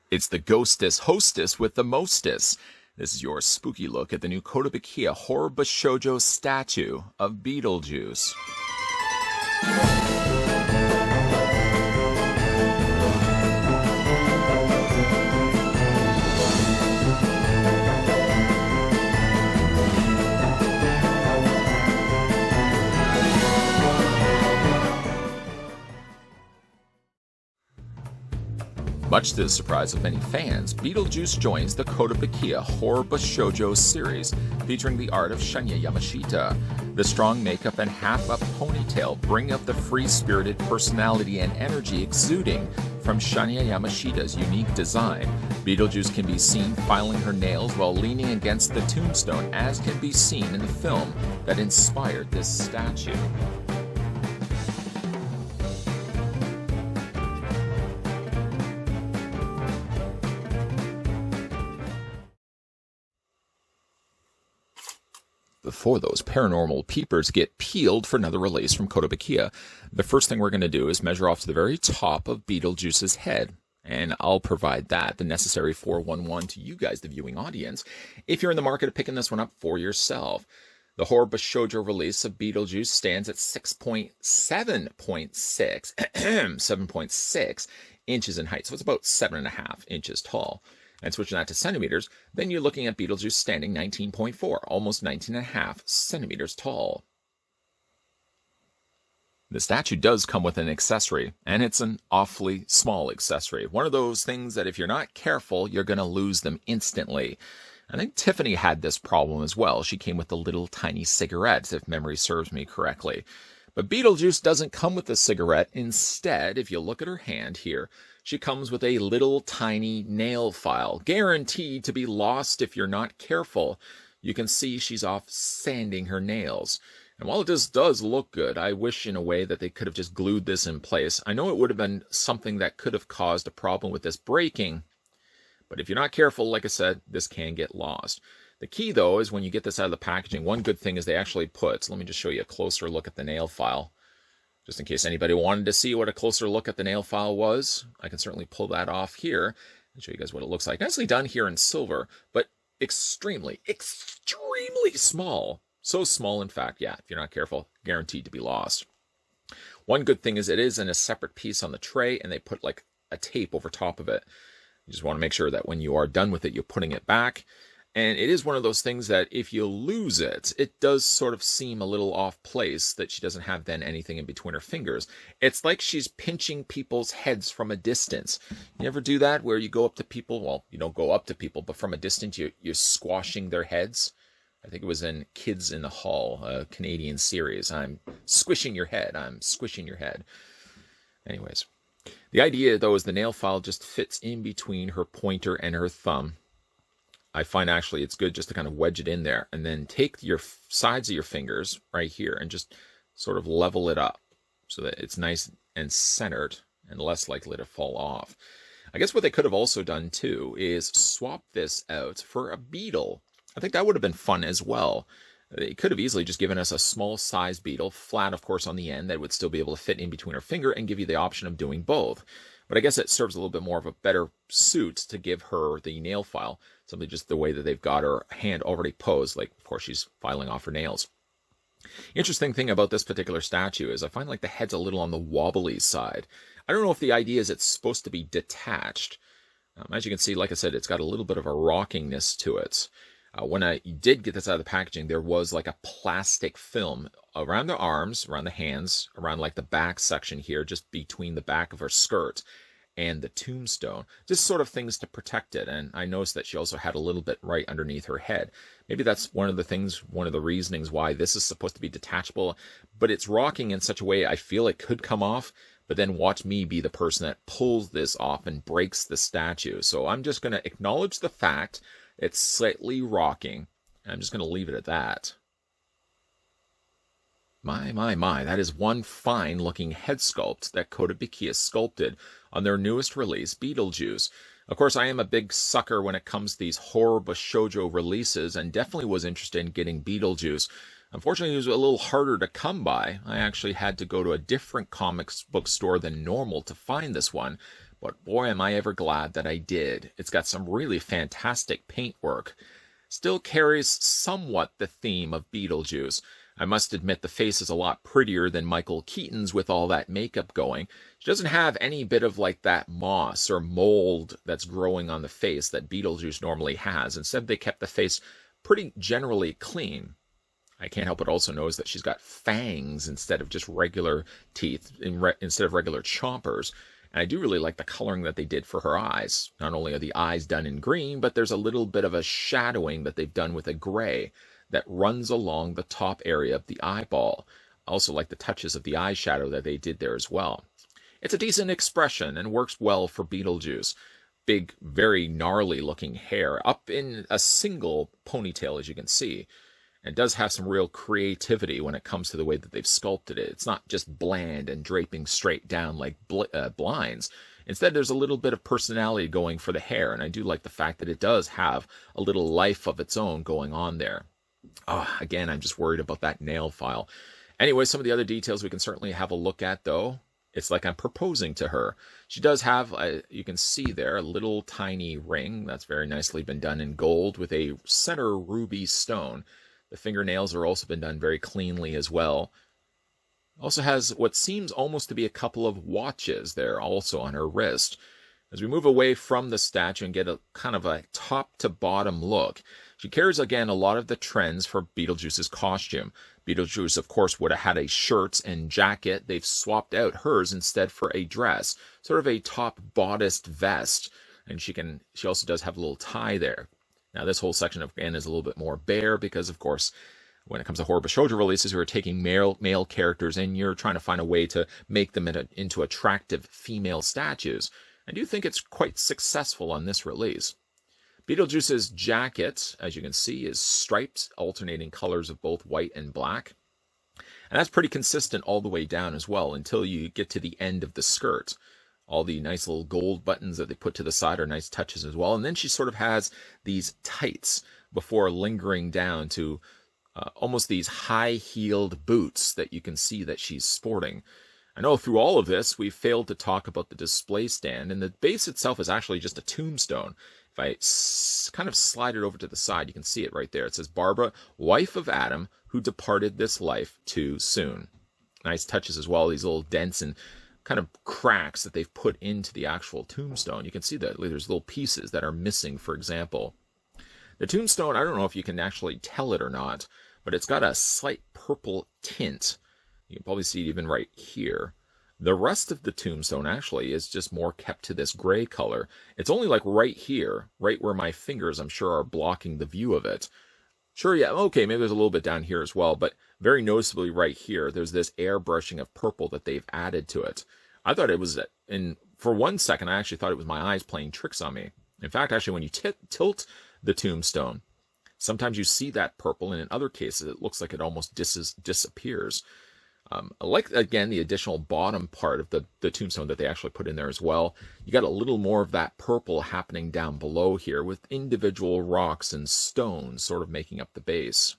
It's the ghostess hostess with the mostess. This is your spooky look at the new Kotobukiya horror Bishoujo statue of Beetlejuice. Much to the surprise of many fans, Beetlejuice joins the Kotobukiya horror Bishoujo series, featuring the art of Shinya Yamashita. The strong makeup and half-up ponytail bring up the free-spirited personality and energy exuding from Shinya Yamashita's unique design. Beetlejuice can be seen filing her nails while leaning against the tombstone, as can be seen in the film that inspired this statue. Before those paranormal peepers get peeled for another release from Kotobukiya, the first thing we're going to do is measure off to the very top of Beetlejuice's head. And I'll provide the necessary 411 to you guys, the viewing audience, if you're in the market of picking this one up for yourself. The horror Bishoujo release of Beetlejuice stands at 7.6 inches in height. So it's about 7.5 inches tall. And switching that to centimeters, then you're looking at Beetlejuice standing 19.4, almost 19.5 centimeters tall. The statue does come with an accessory, and it's an awfully small accessory. One of those things that if you're not careful, you're going to lose them instantly. I think Tiffany had this problem as well. She came with the little tiny cigarettes, if memory serves me correctly. But Beetlejuice doesn't come with a cigarette. Instead, if you look at her hand here, she comes with a little tiny nail file, guaranteed to be lost if you're not careful. You can see she's off sanding her nails. And while it does look good, I wish in a way that they could have just glued this in place. I know it would have been something that could have caused a problem with this breaking. But if you're not careful, like I said, this can get lost. The key, though, is when you get this out of the packaging, one good thing is they actually put, let me just show you a closer look at the nail file. Just in case anybody wanted to see what a closer look at the nail file was, I can certainly pull that off here and show you guys what it looks like. Nicely done here in silver, but extremely, extremely small. So small, in fact, yeah, if you're not careful, guaranteed to be lost. One good thing is it is in a separate piece on the tray, and they put like a tape over top of it. You just want to make sure that when you are done with it, you're putting it back. And it is one of those things that if you lose it, it does sort of seem a little off place that she doesn't have then anything in between her fingers. It's like she's pinching people's heads from a distance. You ever do that where you go up to people? Well, you don't go up to people, but from a distance, you're squashing their heads. I think it was in Kids in the Hall, a Canadian series. I'm squishing your head. I'm squishing your head. Anyways, the idea, though, is the nail file just fits in between her pointer and her thumb. I find actually it's good just to kind of wedge it in there and then take your sides of your fingers right here and just sort of level it up so that it's nice and centered and less likely to fall off. I guess what they could have also done too is swap this out for a beetle. I think that would have been fun as well. They could have easily just given us a small size beetle, flat of course on the end, that would still be able to fit in between her finger and give you the option of doing both. But I guess it serves a little bit more of a better suit to give her the nail file. Simply just the way that they've got her hand already posed, like, of course, she's filing off her nails. Interesting thing about this particular statue is I find like the head's a little on the wobbly side. I don't know if the idea is it's supposed to be detached. As you can see, like I said, it's got a little bit of a rockingness to it. When I did get this out of the packaging, there was like a plastic film around the arms, around the hands, around like the back section here, just between the back of her skirt and the tombstone. Just sort of things to protect it. And I noticed that she also had a little bit right underneath her head. Maybe that's one of the things, one of the reasonings why this is supposed to be detachable. But it's rocking in such a way I feel it could come off. But then watch me be the person that pulls this off and breaks the statue. So I'm just going to acknowledge the fact it's slightly rocking. I'm just going to leave it at that. My, that is one fine-looking head sculpt that Kotobukiya sculpted on their newest release, Beetlejuice. Of course, I am a big sucker when it comes to these horror Bishoujo releases, and definitely was interested in getting Beetlejuice. Unfortunately, it was a little harder to come by. I actually had to go to a different comics book store than normal to find this one. but boy am I ever glad that I did. It's got some really fantastic paintwork. Still carries somewhat the theme of Beetlejuice. I must admit the face is a lot prettier than Michael Keaton's with all that makeup going. She doesn't have any bit of like that moss or mold that's growing on the face that Beetlejuice normally has. Instead, they kept the face pretty generally clean. I can't help but also notice that she's got fangs instead of just regular teeth, instead of regular chompers. And I do really like the coloring that they did for her eyes. Not only are the eyes done in green, but there's a little bit of a shadowing that they've done with a gray that runs along the top area of the eyeball. I also like the touches of the eyeshadow that they did there as well. It's a decent expression and works well for Beetlejuice. Big, very gnarly looking hair up in a single ponytail, as you can see. It does have some real creativity when it comes to the way that they've sculpted it. It's not just bland and draping straight down like blinds. Instead, there's a little bit of personality going for the hair, and I do like the fact that it does have a little life of its own going on there. Oh, again, I'm just worried about that nail file. Anyway, some of the other details we can certainly have a look at, though. It's like I'm proposing to her. She does have, you can see there, a little tiny ring that's very nicely been done in gold with a center ruby stone. The fingernails are also been done very cleanly as well. Also has what seems almost to be a couple of watches there also on her wrist. As we move away from the statue and get a kind of a top to bottom look, she carries again a lot of the trends for Beetlejuice's costume. Beetlejuice, of course, would have had a shirt and jacket. They've swapped out hers instead for a dress, sort of a top bodiced vest. And she also does have a little tie there. Now, this whole section, again, is a little bit more bare because, of course, when it comes to horror Bishoujo releases, you are taking male characters and you're trying to find a way to make them into attractive female statues. I do think it's quite successful on this release. Beetlejuice's jacket, as you can see, is striped, alternating colors of both white and black. And that's pretty consistent all the way down as well until you get to the end of the skirt. All the nice little gold buttons that they put to the side are nice touches as well. And then she sort of has these tights before lingering down to almost these high-heeled boots that you can see that she's sporting. I know through all of this, we've failed to talk about the display stand, and the base itself is actually just a tombstone. If I kind of slide it over to the side, you can see it right there. It says, Barbara, wife of Adam, who departed this life too soon. Nice touches as well, these little dents and kind of cracks that they've put into the actual tombstone. You can see that there's little pieces that are missing, for example. The tombstone, I don't know if you can actually tell it or not, but it's got a slight purple tint. You can probably see it even right here. The rest of the tombstone actually is just more kept to this gray color. It's only like right here, right where my fingers, I'm sure, are blocking the view of it. Sure, yeah, okay, maybe there's a little bit down here as well, but very noticeably right here, there's this airbrushing of purple that they've added to it. I thought it was, for 1 second, I actually thought it was my eyes playing tricks on me. In fact, actually, when you tilt the tombstone, sometimes you see that purple, and in other cases, it looks like it almost disappears. I like, again, the additional bottom part of the tombstone that they actually put in there as well. You got a little more of that purple happening down below here with individual rocks and stones sort of making up the base.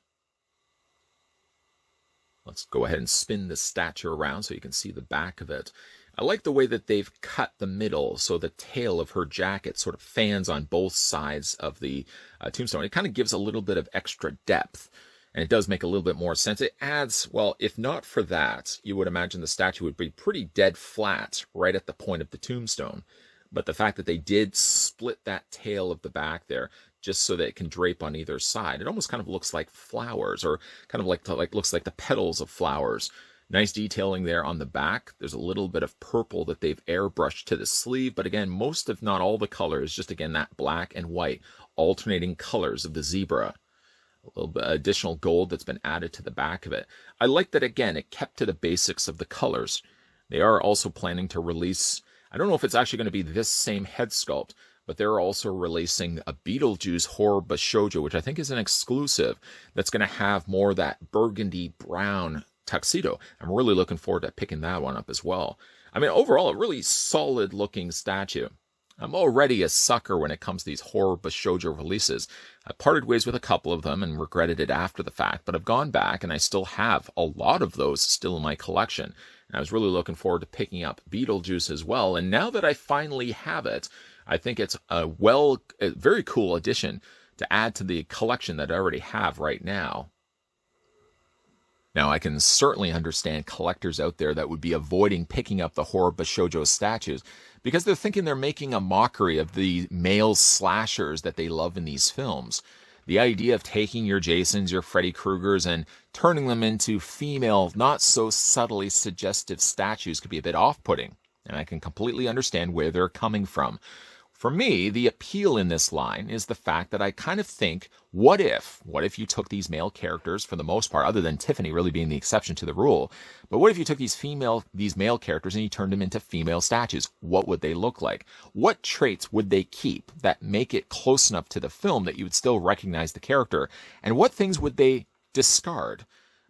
Let's go ahead and spin the statue around so you can see the back of it. I like the way that they've cut the middle so the tail of her jacket sort of fans on both sides of the tombstone. It kind of gives a little bit of extra depth. And it does make a little bit more sense. It adds, well, if not for that, you would imagine the statue would be pretty dead flat right at the point of the tombstone. But the fact that they did split that tail of the back there just so that it can drape on either side, it almost kind of looks like flowers, or kind of looks like the petals of flowers. Nice detailing there on the back. There's a little bit of purple that they've airbrushed to the sleeve, but again, most if not all the colors, just again that black and white alternating colors of the zebra. A little bit additional gold that's been added to the back of it. I like that, again, it kept to the basics of the colors. They are also planning to release, I don't know if it's actually going to be this same head sculpt, but they're also releasing a Beetlejuice Horror Bishoujo, which I think is an exclusive, that's going to have more of that burgundy brown tuxedo. I'm really looking forward to picking that one up as well. I mean, overall, a really solid looking statue. I'm already a sucker when it comes to these horror Bishoujo releases. I parted ways with a couple of them and regretted it after the fact, but I've gone back and I still have a lot of those still in my collection. I was really looking forward to picking up Beetlejuice as well. And now that I finally have it, I think it's a very cool addition to add to the collection that I already have right now. Now, I can certainly understand collectors out there that would be avoiding picking up the horror Bishoujo statues because they're thinking they're making a mockery of the male slashers that they love in these films. The idea of taking your Jasons, your Freddy Kruegers, and turning them into female, not so subtly suggestive statues could be a bit off-putting, and I can completely understand where they're coming from. For me, the appeal in this line is the fact that I kind of think, what if you took these male characters, for the most part, other than Tiffany really being the exception to the rule, but what if you took these male characters and you turned them into female statues? What would they look like? What traits would they keep that make it close enough to the film that you would still recognize the character? And what things would they discard?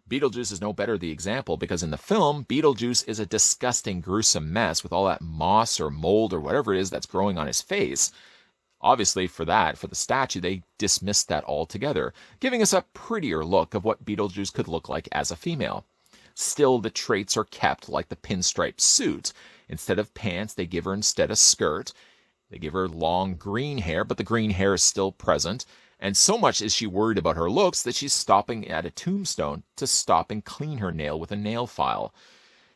Beetlejuice is no better the example because in the film, Beetlejuice is a disgusting, gruesome mess with all that moss or mold or whatever it is that's growing on his face. Obviously, for the statue, they dismissed that altogether, giving us a prettier look of what Beetlejuice could look like as a female. Still, the traits are kept, like the pinstripe suit. Instead of pants, they give her instead a skirt. They give her long green hair, but the green hair is still present. And so much is she worried about her looks that she's stopping at a tombstone to stop and clean her nail with a nail file.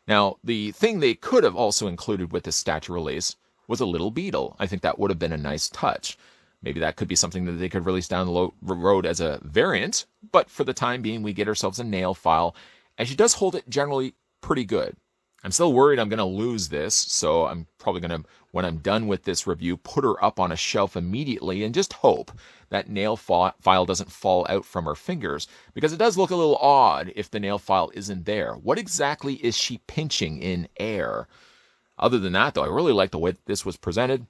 Now, the thing they could have also included with this statue release was a little beetle. I think that would have been a nice touch. Maybe that could be something that they could release down the road as a variant, but for the time being, we get ourselves a nail file, and she does hold it generally pretty good. I'm still worried I'm going to lose this, so I'm probably going to, when I'm done with this review, put her up on a shelf immediately and just hope that nail file doesn't fall out from her fingers, because it does look a little odd if the nail file isn't there. What exactly is she pinching in air? Other than that, though, I really like the way this was presented.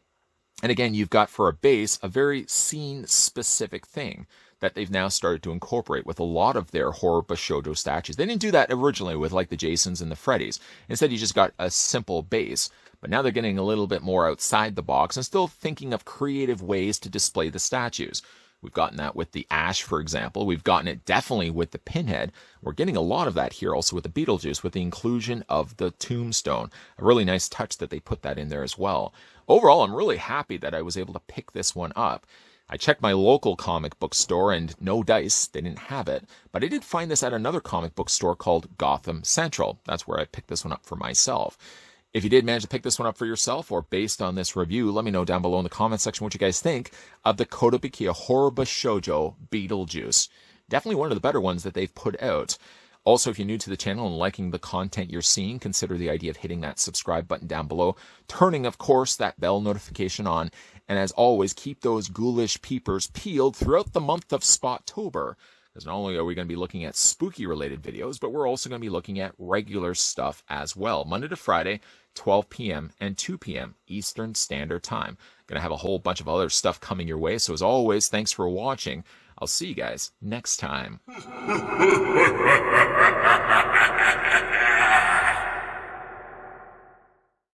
And again, you've got for a base a very scene-specific thing that they've now started to incorporate with a lot of their horror Bishoujo statues. They didn't do that originally with like the Jasons and the Freddys. Instead, you just got a simple base. But now they're getting a little bit more outside the box and still thinking of creative ways to display the statues. We've gotten that with the Ash, for example. We've gotten it definitely with the Pinhead. We're getting a lot of that here also with the Beetlejuice, with the inclusion of the tombstone. A really nice touch that they put that in there as well. Overall, I'm really happy that I was able to pick this one up. I checked my local comic book store and no dice, they didn't have it. But I did find this at another comic book store called Gotham Central. That's where I picked this one up for myself. If you did manage to pick this one up for yourself or based on this review, let me know down below in the comment section what you guys think of the Kotobukiya Horror Bishoujo Beetlejuice. Definitely one of the better ones that they've put out. Also, if you're new to the channel and liking the content you're seeing, consider the idea of hitting that subscribe button down below, turning, of course, that bell notification on, and as always, keep those ghoulish peepers peeled throughout the month of Spottober. Because not only are we going to be looking at spooky-related videos, but we're also going to be looking at regular stuff as well. Monday to Friday, 12 p.m. and 2 p.m. Eastern Standard Time. Going to have a whole bunch of other stuff coming your way. So as always, thanks for watching. I'll see you guys next time.